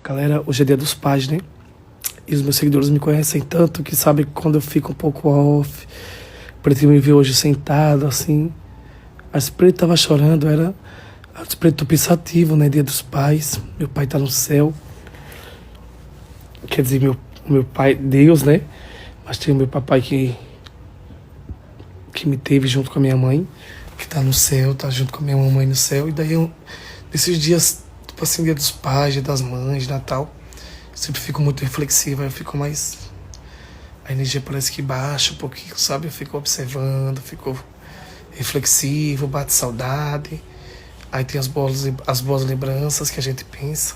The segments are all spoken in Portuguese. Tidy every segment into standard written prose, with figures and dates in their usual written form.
Galera, hoje é Dia dos Pais, né? E os meus seguidores me conhecem tanto que sabem que quando eu fico um pouco off, Preto me viu hoje sentado, assim. Mas Preto tava chorando, era Preto pensativo, né? Dia dos Pais. Meu pai tá no céu. Quer dizer, meu pai, Deus, né? Mas tem o meu papai que me teve junto com a minha mãe, que tá no céu, tá junto com a minha mamãe no céu. E daí eu, nesses dias, tipo assim, Dia dos Pais, Dia das Mães, Natal, eu sempre fico muito reflexivo, eu fico mais. A energia parece que baixa um pouquinho, sabe? Eu fico observando, fico reflexivo, bate saudade. Aí tem as boas lembranças que a gente pensa.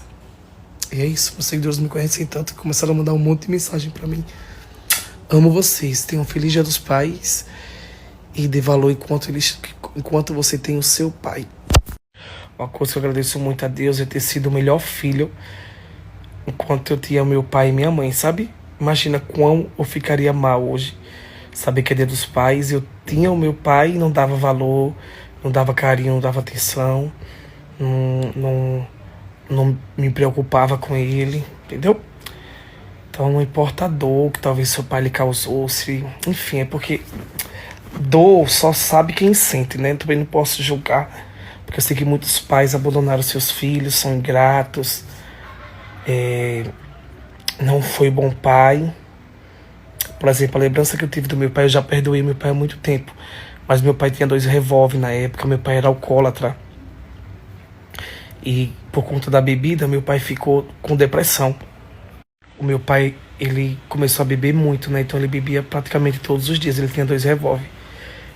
E é isso, meus seguidores me conhecem tanto que começaram a mandar um monte de mensagem pra mim. Amo vocês, tenham um feliz Dia dos Pais e dê valor enquanto você tem o seu pai. Uma coisa que eu agradeço muito a Deus é ter sido o melhor filho enquanto eu tinha meu pai e minha mãe, sabe? Imagina quão eu ficaria mal hoje. Saber que é Dia dos Pais, eu tinha o meu pai e não dava valor, não dava carinho, não dava atenção, não me preocupava com ele, entendeu? Então não importa a dor que talvez seu pai lhe causou, se, enfim, é porque dor só sabe quem sente, né? Também não posso julgar, porque eu sei que muitos pais abandonaram seus filhos, são ingratos, não foi bom pai. Por exemplo, a lembrança que eu tive do meu pai, eu já perdoei meu pai há muito tempo, mas meu pai tinha 2 revólver na época, meu pai era alcoólatra. E por conta da bebida, meu pai ficou com depressão. O meu pai, ele começou a beber muito, né? Então ele bebia praticamente todos os dias, ele tinha 2 revólver.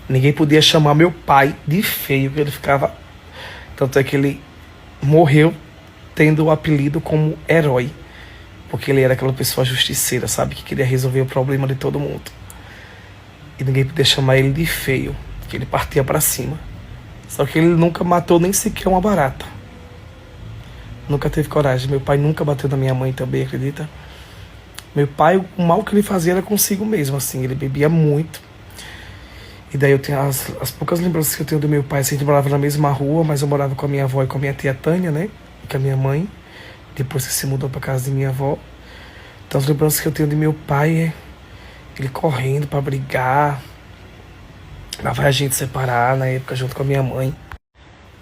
Ninguém podia chamar meu pai de feio, que ele ficava... Tanto é que ele morreu tendo o apelido como herói. Porque ele era aquela pessoa justiceira, sabe? Que queria resolver o problema de todo mundo. E ninguém podia chamar ele de feio, que ele partia pra cima. Só que ele nunca matou nem sequer uma barata. Nunca teve coragem. Meu pai nunca bateu na minha mãe também, acredita? Meu pai, o mal que ele fazia era consigo mesmo, assim. Ele bebia muito. E daí eu tenho as poucas lembranças que eu tenho do meu pai. Assim, a gente morava na mesma rua, mas eu morava com a minha avó e com a minha tia Tânia, né? E com a minha mãe. Depois que se mudou pra casa de minha avó. Então as lembranças que eu tenho de meu pai é ele correndo pra brigar. Lá vai a gente separar na época junto com a minha mãe.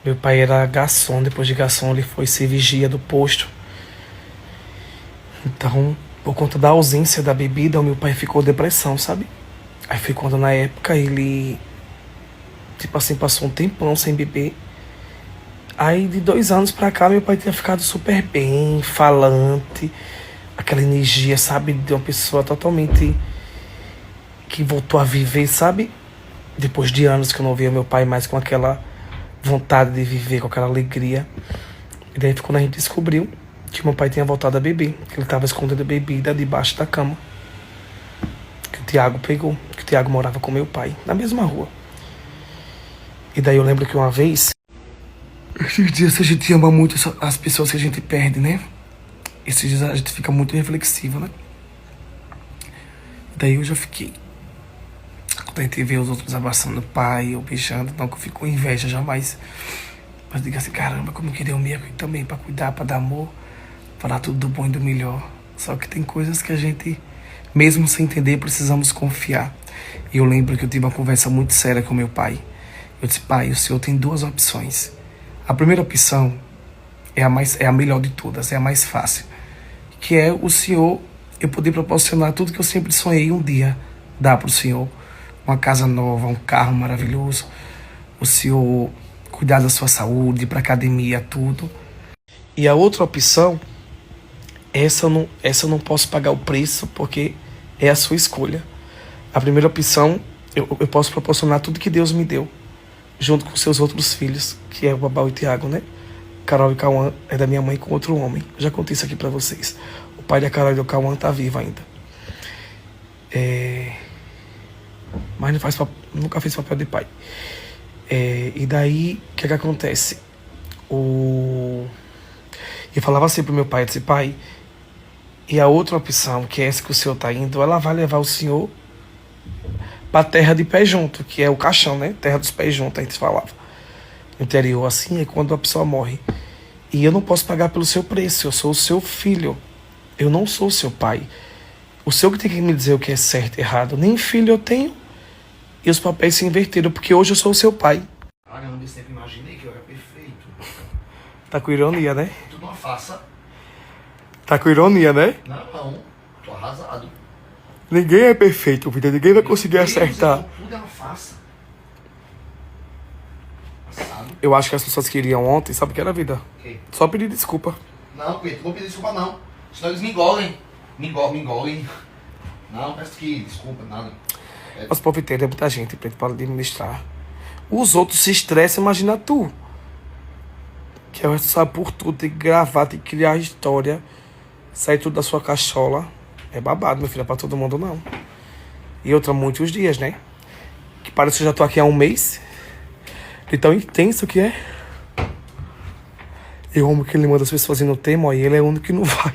Meu pai era garçom, depois de garçom ele foi ser vigia do posto. Então, por conta da ausência da bebida, o meu pai ficou depressão, sabe? Aí foi quando na época ele, tipo assim, passou um tempão sem beber. Aí de 2 anos pra cá, meu pai tinha ficado super bem, falante. Aquela energia, sabe? De uma pessoa totalmente que voltou a viver, sabe? Depois de anos que eu não via meu pai mais com aquela vontade de viver, com aquela alegria. E daí foi quando a gente descobriu que meu pai tinha voltado a beber, que ele estava escondendo bebida debaixo da cama. Que o Tiago pegou, que o Tiago morava com meu pai, na mesma rua. E daí eu lembro que uma vez, esses dias a gente ama muito as pessoas que a gente perde, né? Esses dias a gente fica muito reflexivo, né? Daí eu já fiquei. Quando a gente vê os outros abraçando o pai ou beijando, não que eu fico com inveja jamais. Mas diga assim, caramba, como eu queria o meu também, pra cuidar, pra dar amor, pra dar tudo do bom e do melhor. Só que tem coisas que a gente, mesmo sem entender, precisamos confiar. E eu lembro que eu tive uma conversa muito séria com meu pai. Eu disse, pai, o senhor tem 2 opções. A primeira opção é a melhor de todas, é a mais fácil. Que é o senhor, eu poder proporcionar tudo que eu sempre sonhei um dia dar pro senhor. Uma casa nova, um carro maravilhoso. O senhor cuidar da sua saúde, ir pra academia, tudo. E a outra opção, essa eu não posso pagar o preço porque é a sua escolha. A primeira opção, eu posso proporcionar tudo que Deus me deu, junto com seus outros filhos, que é o Babau e o Tiago, né? Carol e Cauã é da minha mãe com outro homem. Eu já contei isso aqui pra vocês. O pai da Carol e do Cauã tá vivo ainda. Mas nunca fez papel de pai. E daí, o que acontece? Eu falava assim pro meu pai, eu disse, pai, e a outra opção, que é essa que o senhor tá indo, ela vai levar o senhor pra terra de pé junto, que é o caixão, né? Terra dos pés juntos, a gente falava. No interior, assim, é quando a pessoa morre. E eu não posso pagar pelo seu preço, eu sou o seu filho. Eu não sou o seu pai. O senhor que tem que me dizer o que é certo e errado. Nem filho eu tenho. E os papéis se inverteram, porque hoje eu sou o seu pai. Caramba, eu sempre imaginei que eu era perfeito. Tá com ironia, né? Tudo uma farsa. Tá com ironia, né? Não, tô arrasado. Ninguém é perfeito, vida. Ninguém vai conseguir acertar. Tudo é uma farsa. Passado. Eu acho que as pessoas queriam ontem, sabe o que era a vida? O quê? Só pedir desculpa. Não, Pedro, não vou pedir desculpa não. Senão eles me engolem. Me engolem. Não, peço que desculpa, nada. Mas o povo inteiro é muita gente, Preto, para administrar. Os outros se estressam, imagina tu. Que é responsável por tudo, tem que gravar, tem que criar a história, sair tudo da sua cachola. É babado, meu filho, é pra todo mundo não. E outra, muitos dias, né? Que parece que eu já tô aqui há um mês. De tão intenso que é. Eu amo que ele manda as pessoas ir no tema, e ele é o único que não vai.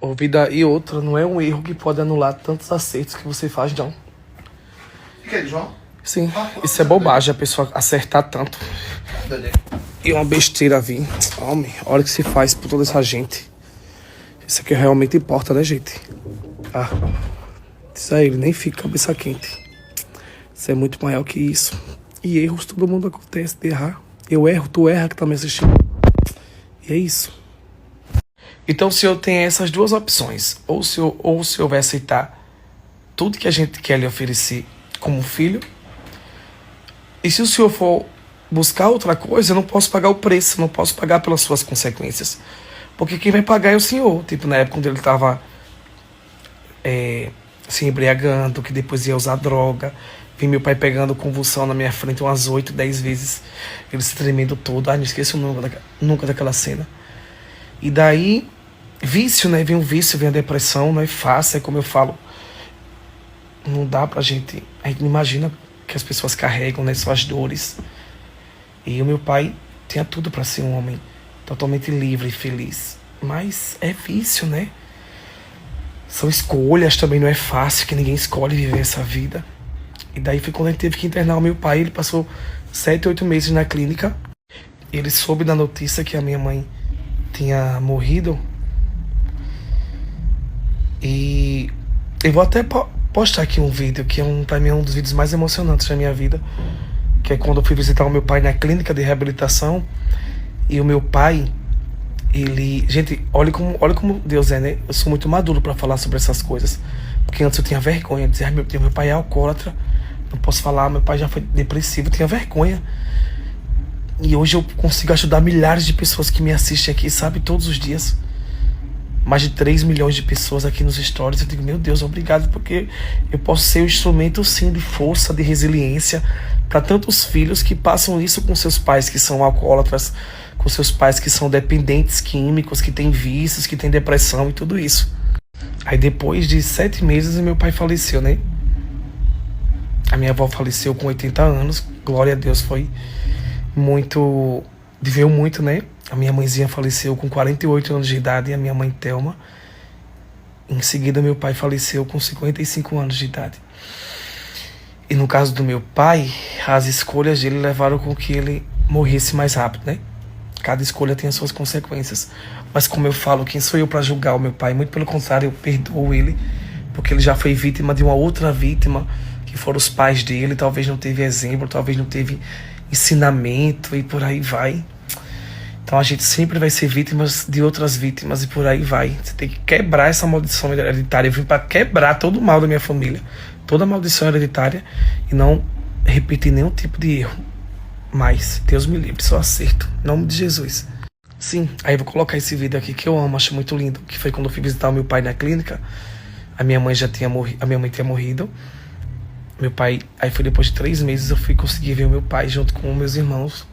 Ô, vida, e outra, não é um erro que pode anular tantos acertos que você faz, não. O que é, João? Sim, isso é bobagem, a pessoa acertar tanto. E uma besteira vir. Homem, olha o que se faz por toda essa gente. Isso aqui realmente importa, né, gente? Ah, isso aí, ele nem fica cabeça quente. Isso é muito maior que isso. E erros, todo mundo acontece de errar. Eu erro, tu erra que tá me assistindo. E é isso. Então o senhor tem essas duas opções. Ou o senhor vai aceitar tudo que a gente quer lhe oferecer como filho. E se o senhor for buscar outra coisa, eu não posso pagar o preço, não posso pagar pelas suas consequências. Porque quem vai pagar é o senhor. Tipo, na época quando ele estava se embriagando, que depois ia usar droga. Vi meu pai pegando convulsão na minha frente umas 8, 10 vezes. Ele se tremendo todo. Ai, não esqueço nunca daquela cena. E daí, vício, né? Vem o vício, vem a depressão, não é fácil, é como eu falo. Não dá pra gente... A gente não imagina que as pessoas carregam, né? Suas dores. E o meu pai tinha tudo pra ser um homem totalmente livre e feliz. Mas é vício, né? São escolhas, também não é fácil, que ninguém escolhe viver essa vida. E daí foi quando a gente teve que internar o meu pai. Ele passou 7, 8 meses na clínica. Ele soube da notícia que a minha mãe tinha morrido. E eu vou até postar aqui um vídeo que pra mim é um dos vídeos mais emocionantes da minha vida, que é quando eu fui visitar o meu pai na clínica de reabilitação. E o meu pai, ele... Gente, olha como Deus é, né? Eu sou muito maduro pra falar sobre essas coisas. Porque antes eu tinha vergonha de dizer, ai meu Deus, meu pai é alcoólatra, não posso falar, meu pai já foi depressivo, eu tinha vergonha. E hoje eu consigo ajudar milhares de pessoas que me assistem aqui, sabe? Todos os dias. Mais de 3 milhões de pessoas aqui nos stories. Eu digo, meu Deus, obrigado, porque eu posso ser um instrumento, sim, de força, de resiliência para tantos filhos que passam isso com seus pais que são alcoólatras, com seus pais que são dependentes químicos, que têm vícios, que têm depressão e tudo isso. Aí depois de 7 meses, meu pai faleceu, né? A minha avó faleceu com 80 anos. Glória a Deus, foi muito... Viveu muito, né? A minha mãezinha faleceu com 48 anos de idade, e a minha mãe Thelma. Em seguida, meu pai faleceu com 55 anos de idade. E no caso do meu pai, as escolhas dele levaram com que ele morresse mais rápido, né? Cada escolha tem as suas consequências. Mas como eu falo, quem sou eu para julgar o meu pai? Muito pelo contrário, eu perdoo ele, porque ele já foi vítima de uma outra vítima, que foram os pais dele. Talvez não teve exemplo, talvez não teve ensinamento, e por aí vai. Então a gente sempre vai ser vítimas de outras vítimas, e por aí vai. Você tem que quebrar essa maldição hereditária. Eu vim para quebrar todo o mal da minha família, toda a maldição hereditária, e não repetir nenhum tipo de erro. Mas Deus me livre, só acerto. Em nome de Jesus. Sim, aí eu vou colocar esse vídeo aqui que eu amo, acho muito lindo. Que foi quando eu fui visitar o meu pai na clínica. A minha mãe já tinha morrido, a minha mãe tinha morrido. Meu pai, aí foi depois de 3 meses eu fui conseguir ver o meu pai junto com meus irmãos.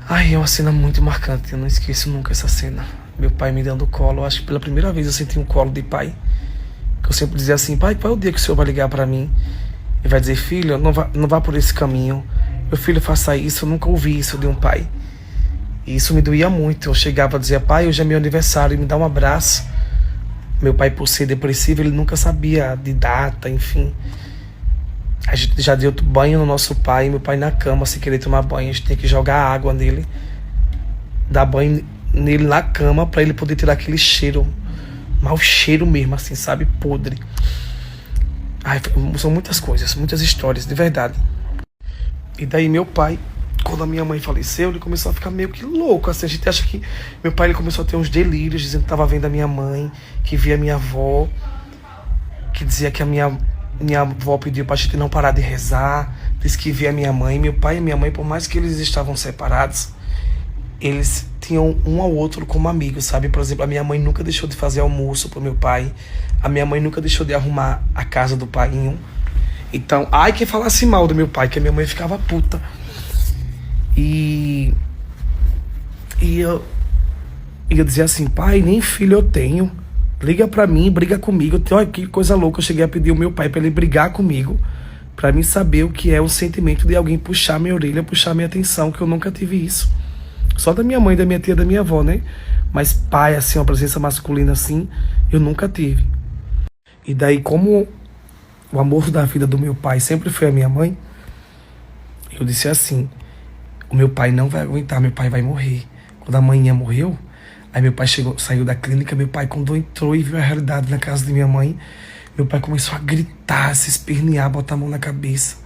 Ai, é uma cena muito marcante, eu não esqueço nunca essa cena. Meu pai me dando colo, acho que pela primeira vez eu senti um colo de pai. Que eu sempre dizia assim, pai, qual é o dia que o senhor vai ligar pra mim? E vai dizer, filho, não vá por esse caminho. Meu filho, faça isso, eu nunca ouvi isso de um pai. E isso me doía muito. Eu chegava a dizer, pai, hoje é meu aniversário, me dá um abraço. Meu pai, por ser depressivo, ele nunca sabia de data, enfim. A gente já deu banho no nosso pai, meu pai na cama, sem querer tomar banho, a gente tinha que jogar água nele, dar banho nele na cama pra ele poder tirar aquele cheiro, mau cheiro mesmo, assim, sabe? Podre. Ai, são muitas coisas, muitas histórias, de verdade. E daí meu pai, quando a minha mãe faleceu, ele começou a ficar meio que louco, assim, a gente acha que... Meu pai, ele começou a ter uns delírios, dizendo que tava vendo a minha mãe, que via a minha avó, que dizia que a minha avó pediu pra gente não parar de rezar, disse que via a minha mãe. Meu pai e minha mãe, por mais que eles estavam separados, eles tinham um ao outro como amigos, sabe? Por exemplo, a minha mãe nunca deixou de fazer almoço pro meu pai, a minha mãe nunca deixou de arrumar a casa do paiinho. Então, ai, quem falasse mal do meu pai, que a minha mãe ficava puta. E eu dizia assim, pai, nem filho eu tenho. Liga pra mim, briga comigo. Olha que coisa louca, eu cheguei a pedir o meu pai pra ele brigar comigo, pra mim saber o que é o sentimento de alguém puxar minha orelha, puxar minha atenção, que eu nunca tive isso. Só da minha mãe, da minha tia, da minha avó, né? Mas pai, assim, uma presença masculina assim, eu nunca tive. E daí, como o amor da vida do meu pai sempre foi a minha mãe, eu disse assim, o meu pai não vai aguentar, meu pai vai morrer. Quando a manhã morreu, aí meu pai saiu da clínica, meu pai quando entrou e viu a realidade na casa de minha mãe, meu pai começou a gritar, se espernear, botar a mão na cabeça.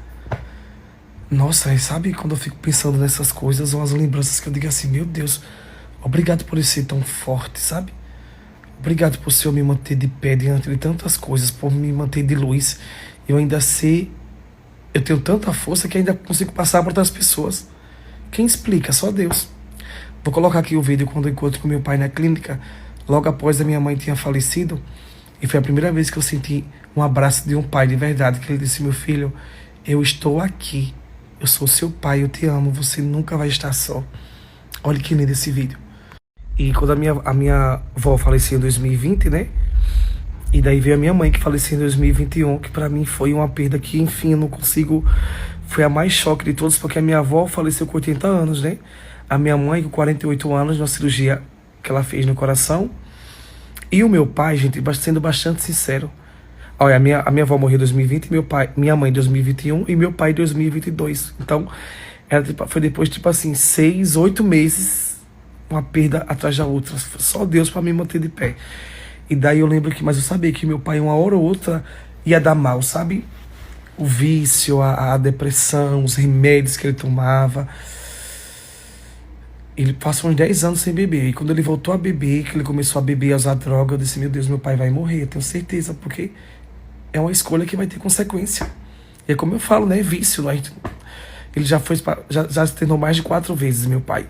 Nossa, sabe quando eu fico pensando nessas coisas, ou as lembranças que eu digo assim, meu Deus, obrigado por ele ser tão forte, sabe? Obrigado por o Senhor me manter de pé diante de tantas coisas, por me manter de luz. Eu ainda sei, eu tenho tanta força que ainda consigo passar para outras pessoas. Quem explica? Só Deus. Vou colocar aqui o vídeo quando eu encontro com meu pai na clínica, logo após a minha mãe tinha falecido. E foi a primeira vez que eu senti um abraço de um pai de verdade, que ele disse, meu filho, eu estou aqui. Eu sou seu pai, eu te amo, você nunca vai estar só. Olha que lindo esse vídeo. E quando a minha avó faleceu em 2020, né? E daí veio a minha mãe que faleceu em 2021, que pra mim foi uma perda que, enfim, eu não consigo... Foi a mais choque de todos, porque a minha avó faleceu com 80 anos, né? A minha mãe com 48 anos, uma cirurgia que ela fez no coração. E o meu pai, gente, sendo bastante sincero. Olha, a minha avó morreu em 2020, minha mãe em 2021 e meu pai em 2022. Então, foi depois, tipo assim, 6, 8 meses, uma perda atrás da outra. Só Deus pra me manter de pé. E daí eu lembro mas eu sabia que meu pai, uma hora ou outra, ia dar mal, sabe? O vício, a depressão, os remédios que ele tomava. Ele passou uns 10 anos sem beber. E quando ele voltou a beber, que ele começou a beber e a usar droga, eu disse, meu Deus, meu pai vai morrer, eu tenho certeza, porque é uma escolha que vai ter consequência. E é como eu falo, né? É vício. Ele já se internou mais de 4 vezes, meu pai.